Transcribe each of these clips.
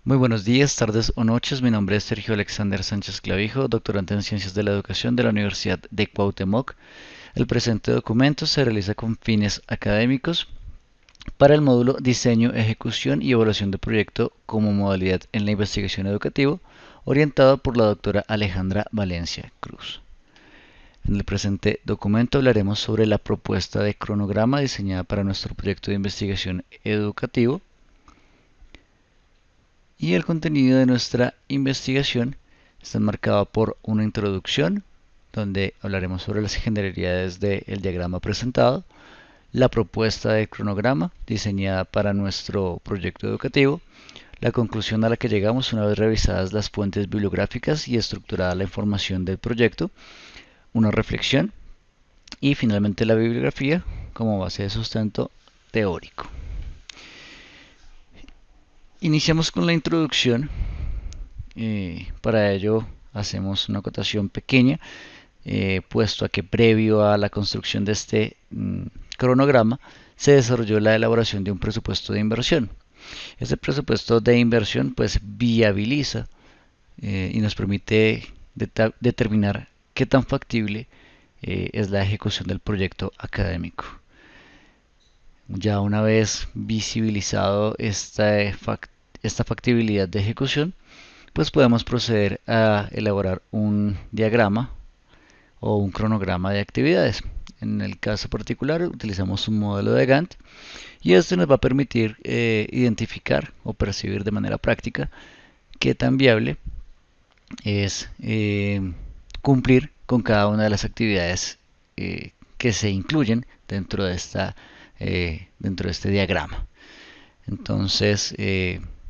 Muy buenos días, tardes o noches. Mi nombre es Sergio Alexander Sánchez Clavijo, doctorante en Ciencias de la Educación de la Universidad de Cuauhtémoc. El presente documento se realiza con fines académicos para el módulo Diseño, Ejecución y Evaluación de Proyecto como modalidad en la investigación educativa, orientado por la doctora Alejandra Valencia Cruz. En el presente documento hablaremos sobre la propuesta de cronograma diseñada para nuestro proyecto de investigación educativo. Y el contenido de nuestra investigación está enmarcado por una introducción, donde hablaremos sobre las generalidades del diagrama presentado, la propuesta de cronograma diseñada para nuestro proyecto educativo, la conclusión a la que llegamos una vez revisadas las fuentes bibliográficas y estructurada la información del proyecto, una reflexión y finalmente la bibliografía como base de sustento teórico. Iniciamos con la introducción. Para ello hacemos una acotación pequeña, puesto a que previo a la construcción de este cronograma se desarrolló la elaboración de un presupuesto de inversión. Este presupuesto de inversión pues viabiliza y nos permite determinar qué tan factible es la ejecución del proyecto académico. Ya una vez visibilizado esta factibilidad de ejecución, pues podemos proceder a elaborar un diagrama o un cronograma de actividades. En el caso particular utilizamos un modelo de Gantt y esto nos va a permitir identificar o percibir de manera práctica qué tan viable es cumplir con cada una de las actividades que se incluyen dentro de este diagrama. Entonces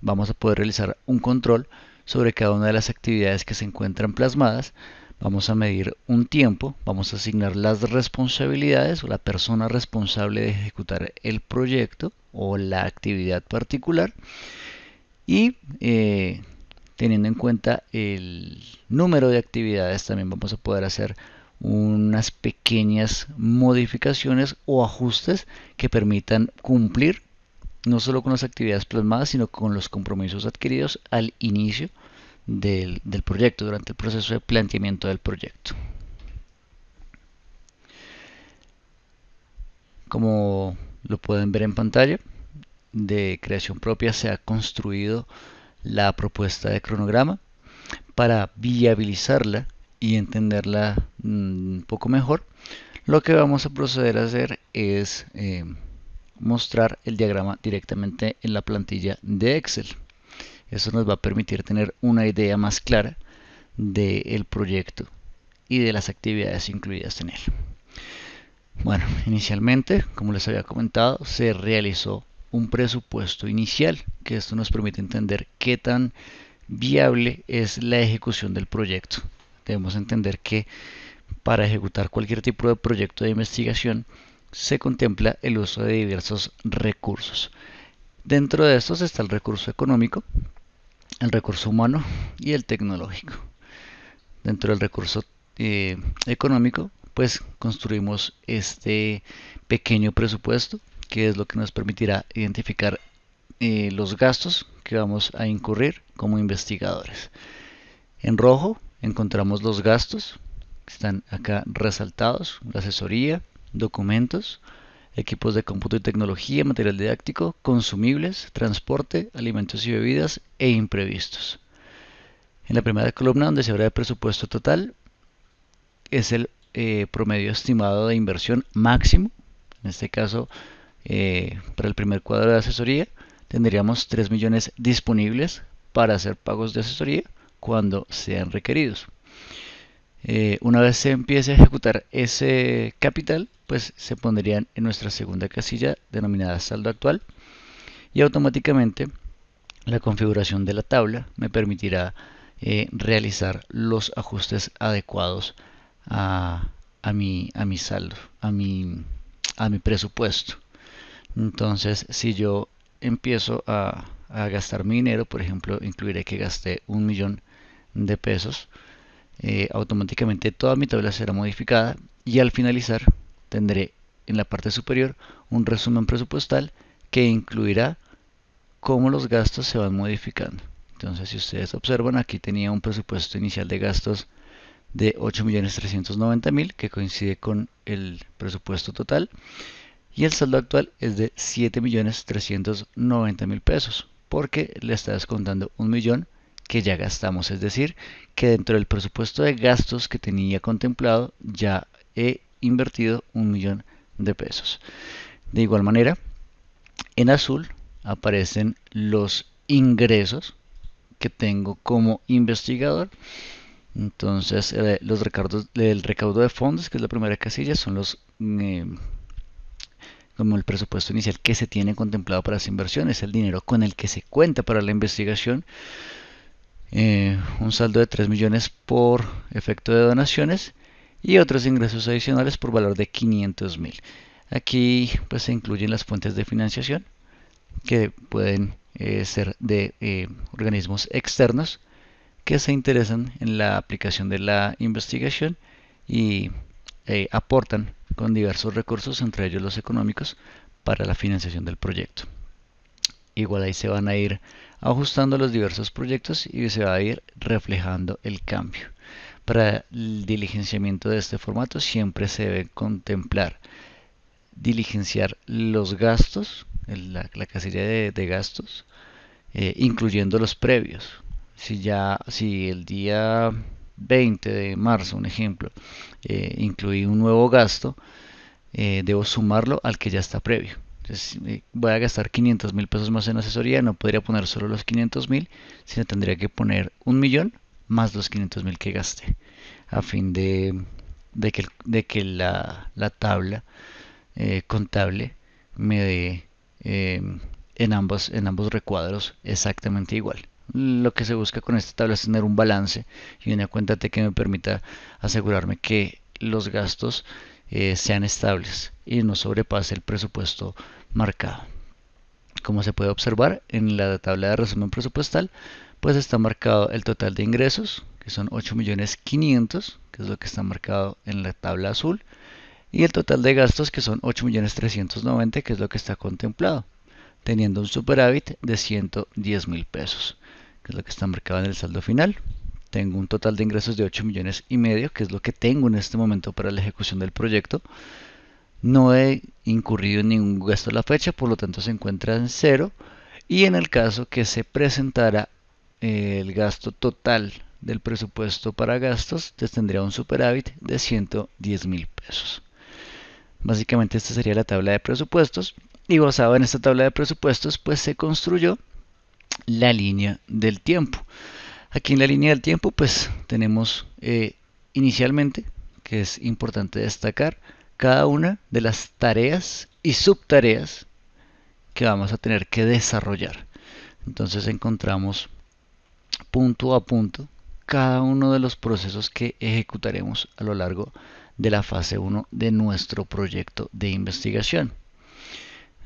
vamos a poder realizar un control sobre cada una de las actividades que se encuentran plasmadas. Vamos a medir un tiempo, vamos a asignar las responsabilidades o la persona responsable de ejecutar el proyecto o la actividad particular y teniendo en cuenta el número de actividades también vamos a poder hacer unas pequeñas modificaciones o ajustes que permitan cumplir no solo con las actividades plasmadas, sino con los compromisos adquiridos al inicio del proyecto, durante el proceso de planteamiento del proyecto. Como lo pueden ver en pantalla, de creación propia se ha construido la propuesta de cronograma. Para viabilizarla y entenderla un poco mejor, lo que vamos a proceder a hacer es mostrar el diagrama directamente en la plantilla de Excel. Eso nos va a permitir tener una idea más clara del proyecto y de las actividades incluidas en él. Bueno, inicialmente, como les había comentado, se realizó un presupuesto inicial, que esto nos permite entender qué tan viable es la ejecución del proyecto. Debemos entender que para ejecutar cualquier tipo de proyecto de investigación se contempla el uso de diversos recursos. Dentro de estos está el recurso económico, el recurso humano y el tecnológico. Dentro del recurso económico, pues construimos este pequeño presupuesto, que es lo que nos permitirá identificar los gastos que vamos a incurrir como investigadores. En rojo encontramos los gastos, que están acá resaltados: la asesoría, documentos, equipos de cómputo y tecnología, material didáctico, consumibles, transporte, alimentos y bebidas e imprevistos. En la primera columna, donde se habla de presupuesto total, es el promedio estimado de inversión máximo. En este caso, para el primer cuadro de asesoría, tendríamos 3 millones disponibles para hacer pagos de asesoría cuando sean requeridos. Una vez se empiece a ejecutar ese capital, pues se pondrían en nuestra segunda casilla denominada saldo actual y automáticamente la configuración de la tabla me permitirá realizar los ajustes adecuados a mi saldo, a mi presupuesto. Entonces, si yo empiezo a gastar mi dinero, por ejemplo, incluiré que gasté 1 millón de pesos, automáticamente toda mi tabla será modificada y al finalizar tendré en la parte superior un resumen presupuestal que incluirá cómo los gastos se van modificando. Entonces, si ustedes observan, aquí tenía un presupuesto inicial de gastos de 8.390.000, que coincide con el presupuesto total, y el saldo actual es de 7.390.000 pesos, porque le está descontando 1.000.000 que ya gastamos, es decir, que dentro del presupuesto de gastos que tenía contemplado ya he invertido 1.000.000 de pesos. De igual manera, en azul aparecen los ingresos que tengo como investigador. Entonces, el recaudo de fondos, que es la primera casilla, son como el presupuesto inicial que se tiene contemplado para esa inversión, es el dinero con el que se cuenta para la investigación. Un saldo de 3 millones por efecto de donaciones y otros ingresos adicionales por valor de 500.000. Aquí pues se incluyen las fuentes de financiación que pueden ser de organismos externos que se interesan en la aplicación de la investigación y aportan con diversos recursos, entre ellos los económicos, para la financiación del proyecto. Igual ahí se van a ir ajustando los diversos proyectos y se va a ir reflejando el cambio. Para el diligenciamiento de este formato siempre se debe contemplar diligenciar los gastos, la casilla de gastos, incluyendo los previos. Si el día 20 de marzo, un ejemplo, incluí un nuevo gasto, debo sumarlo al que ya está previo. Entonces, voy a gastar 500.000 pesos más en asesoría, no podría poner solo los 500.000, sino tendría que poner 1.000.000 más los 500.000 que gasté, a fin de que la tabla contable me dé en ambos recuadros exactamente igual. Lo que se busca con esta tabla es tener un balance y una cuenta T que me permita asegurarme que los gastos sean estables y no sobrepase el presupuesto marcado. Como se puede observar en la tabla de resumen presupuestal, pues está marcado el total de ingresos, que son 8.500.000, que es lo que está marcado en la tabla azul, y el total de gastos, que son 8.390.000, que es lo que está contemplado, teniendo un superávit de 110.000 pesos, que es lo que está marcado en el saldo final. Tengo un total de ingresos de 8.500.000, que es lo que tengo en este momento para la ejecución del proyecto. No he incurrido en ningún gasto a la fecha, por lo tanto se encuentra en cero. Y en el caso que se presentara el gasto total del presupuesto para gastos, tendría un superávit de 110.000 pesos. Básicamente esta sería la tabla de presupuestos y basado en esta tabla de presupuestos pues se construyó la línea del tiempo. Aquí en la línea del tiempo pues tenemos inicialmente, que es importante destacar, cada una de las tareas y subtareas que vamos a tener que desarrollar. Entonces encontramos punto a punto cada uno de los procesos que ejecutaremos a lo largo de la fase 1 de nuestro proyecto de investigación.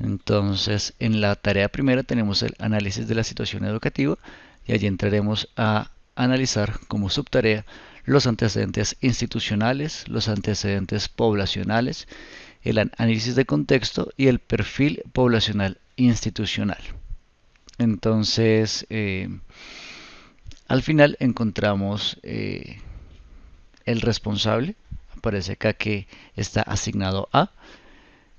Entonces, en la tarea primera tenemos el análisis de la situación educativa y allí entraremos a analizar como subtarea los antecedentes institucionales, los antecedentes poblacionales, el análisis de contexto y el perfil poblacional institucional. Entonces, al final encontramos el responsable, aparece acá que está asignado a.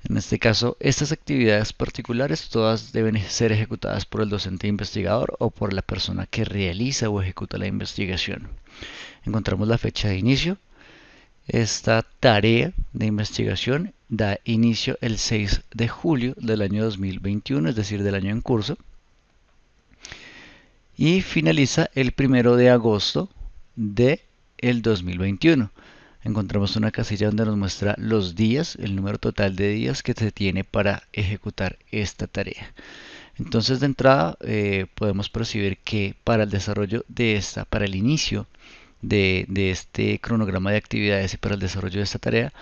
En este caso, estas actividades particulares todas deben ser ejecutadas por el docente investigador o por la persona que realiza o ejecuta la investigación. Encontramos la fecha de inicio. Esta tarea de investigación da inicio el 6 de julio del año 2021, es decir, del año en curso, y finaliza el 1 de agosto del 2021. Encontramos una casilla donde nos muestra los días, el número total de días que se tiene para ejecutar esta tarea. Entonces de entrada podemos percibir que para el desarrollo de para el inicio de este cronograma de actividades y para el desarrollo de esta tarea,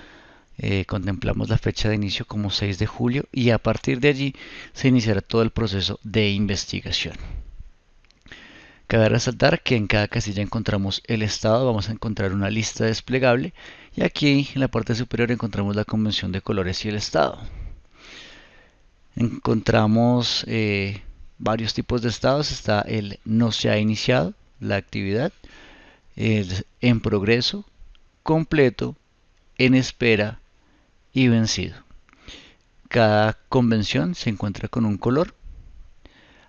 contemplamos la fecha de inicio como 6 de julio y a partir de allí se iniciará todo el proceso de investigación. Cabe resaltar que en cada casilla encontramos el estado, vamos a encontrar una lista desplegable y aquí en la parte superior encontramos la convención de colores y el estado. Encontramos varios tipos de estados. Está el no se ha iniciado la actividad, el en progreso, completo, en espera y vencido. Cada convención se encuentra con un color: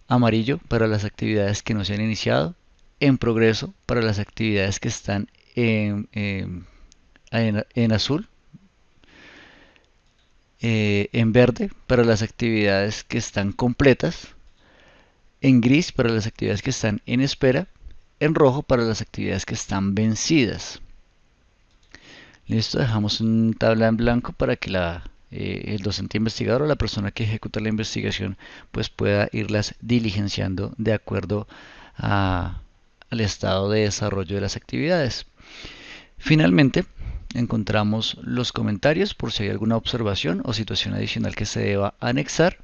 amarillo para las actividades que no se han iniciado, en progreso para las actividades que están en azul, en verde para las actividades que están completas, en gris para las actividades que están en espera, en rojo para las actividades que están vencidas. Listo, dejamos una tabla en blanco para que el docente investigador o la persona que ejecuta la investigación pues pueda irlas diligenciando de acuerdo a, al estado de desarrollo de las actividades. Finalmente, encontramos los comentarios por si hay alguna observación o situación adicional que se deba anexar,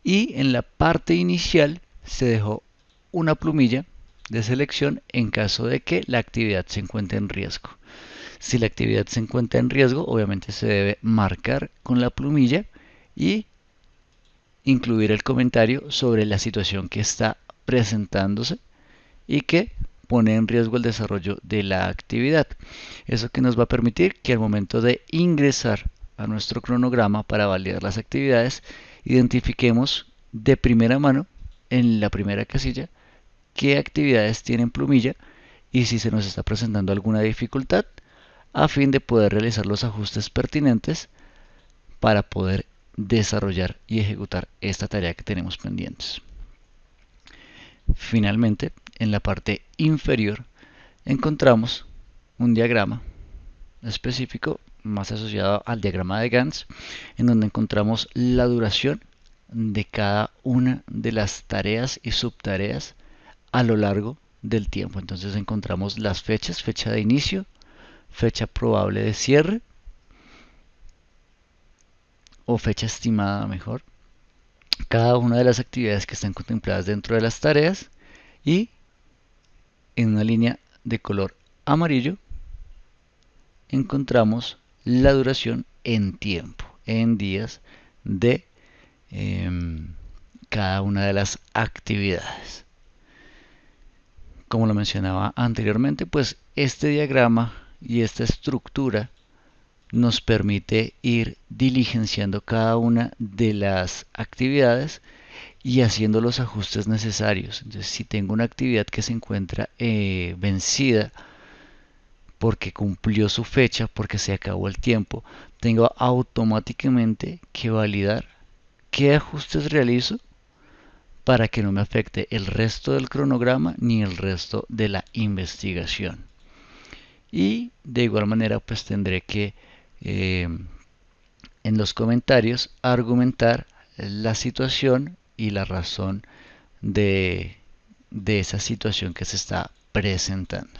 y en la parte inicial se dejó una plumilla de selección en caso de que la actividad se encuentre en riesgo. Si la actividad se encuentra en riesgo, obviamente se debe marcar con la plumilla y incluir el comentario sobre la situación que está presentándose y que pone en riesgo el desarrollo de la actividad. Eso que nos va a permitir que al momento de ingresar a nuestro cronograma para validar las actividades, identifiquemos de primera mano en la primera casilla qué actividades tienen plumilla y si se nos está presentando alguna dificultad, a fin de poder realizar los ajustes pertinentes para poder desarrollar y ejecutar esta tarea que tenemos pendientes. Finalmente, en la parte inferior encontramos un diagrama específico más asociado al diagrama de Gantt, en donde encontramos la duración de cada una de las tareas y subtareas a lo largo del tiempo. Entonces encontramos las fechas: fecha de inicio, fecha probable de cierre o fecha estimada mejor, cada una de las actividades que están contempladas dentro de las tareas, y en una línea de color amarillo encontramos la duración en tiempo, en días de cada una de las actividades. Como lo mencionaba anteriormente, pues este diagrama y esta estructura nos permite ir diligenciando cada una de las actividades y haciendo los ajustes necesarios. Entonces, si tengo una actividad que se encuentra vencida porque cumplió su fecha, porque se acabó el tiempo, tengo automáticamente que validar qué ajustes realizo para que no me afecte el resto del cronograma ni el resto de la investigación. Y de igual manera pues tendré que en los comentarios argumentar la situación y la razón de esa situación que se está presentando.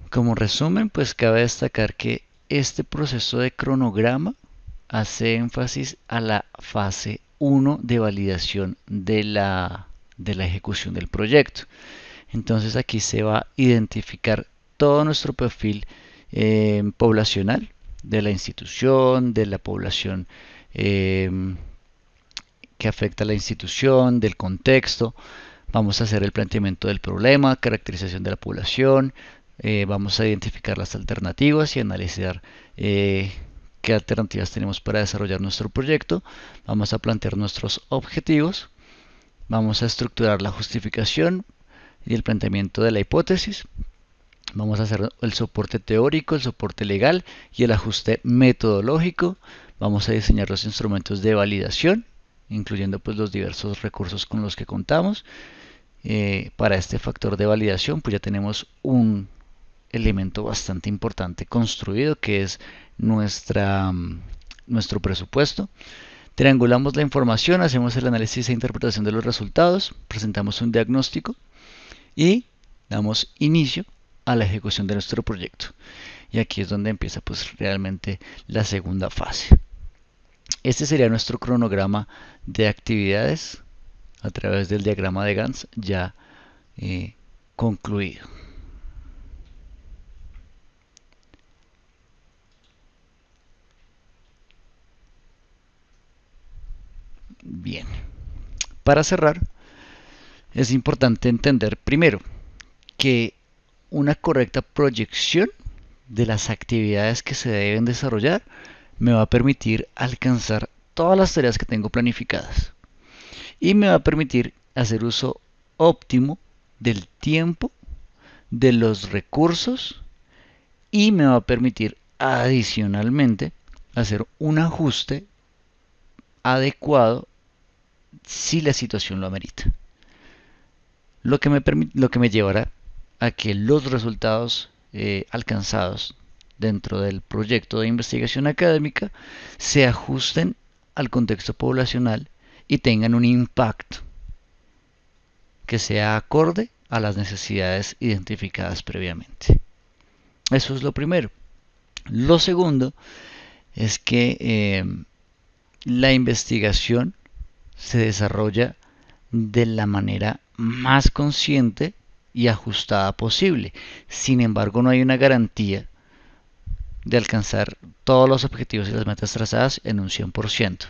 Como resumen, pues cabe destacar que este proceso de cronograma hace énfasis a la fase 1 de validación de la ejecución del proyecto. Entonces aquí se va a identificar todo nuestro perfil poblacional de la institución, de la población que afecta a la institución, del contexto. Vamos a hacer el planteamiento del problema, caracterización de la población, vamos a identificar las alternativas y analizar qué alternativas tenemos para desarrollar nuestro proyecto. Vamos a plantear nuestros objetivos, vamos a estructurar la justificación y el planteamiento de la hipótesis. Vamos a hacer el soporte teórico, el soporte legal y el ajuste metodológico. Vamos a diseñar los instrumentos de validación, incluyendo pues los diversos recursos con los que contamos. Para este factor de validación pues ya tenemos un elemento bastante importante construido, que es nuestro presupuesto. Triangulamos la información, hacemos el análisis e interpretación de los resultados, presentamos un diagnóstico y damos inicio a la ejecución de nuestro proyecto. Y aquí es donde empieza pues realmente la segunda fase. Este sería nuestro cronograma de actividades a través del diagrama de Gantt ya concluido. Bien, Para cerrar, es importante entender primero que una correcta proyección de las actividades que se deben desarrollar me va a permitir alcanzar todas las tareas que tengo planificadas y me va a permitir hacer uso óptimo del tiempo, de los recursos y me va a permitir adicionalmente hacer un ajuste adecuado si la situación lo amerita. Lo que me llevará a que los resultados alcanzados dentro del proyecto de investigación académica se ajusten al contexto poblacional y tengan un impacto que sea acorde a las necesidades identificadas previamente. Eso es lo primero. Lo segundo es que la investigación se desarrolla de la manera más consciente y ajustada posible. Sin embargo, no hay una garantía de alcanzar todos los objetivos y las metas trazadas en un 100%.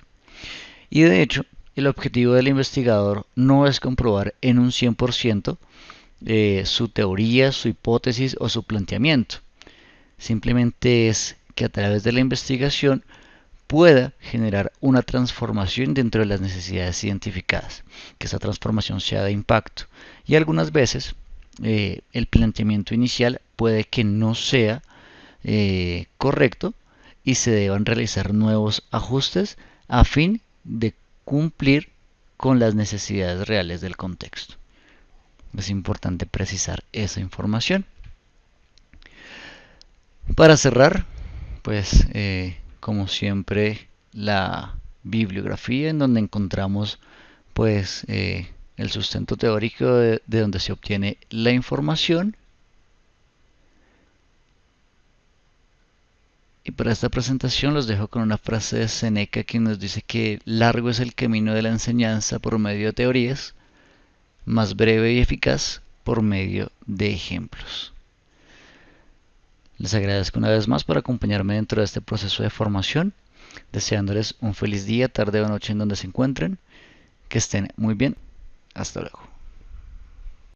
Y de hecho, el objetivo del investigador no es comprobar en un 100% su teoría, su hipótesis o su planteamiento. Simplemente es que a través de la investigación pueda generar una transformación dentro de las necesidades identificadas, que esa transformación sea de impacto. Y algunas veces el planteamiento inicial puede que no sea correcto y se deban realizar nuevos ajustes a fin de cumplir con las necesidades reales del contexto. Es importante precisar esa información. Para cerrar, pues como siempre la bibliografía en donde encontramos pues el sustento teórico de donde se obtiene la información. Y para esta presentación los dejo con una frase de Seneca que nos dice que largo es el camino de la enseñanza por medio de teorías, más breve y eficaz por medio de ejemplos. Les agradezco una vez más por acompañarme dentro de este proceso de formación, deseándoles un feliz día, tarde o noche en donde se encuentren, que estén muy bien. Hasta luego.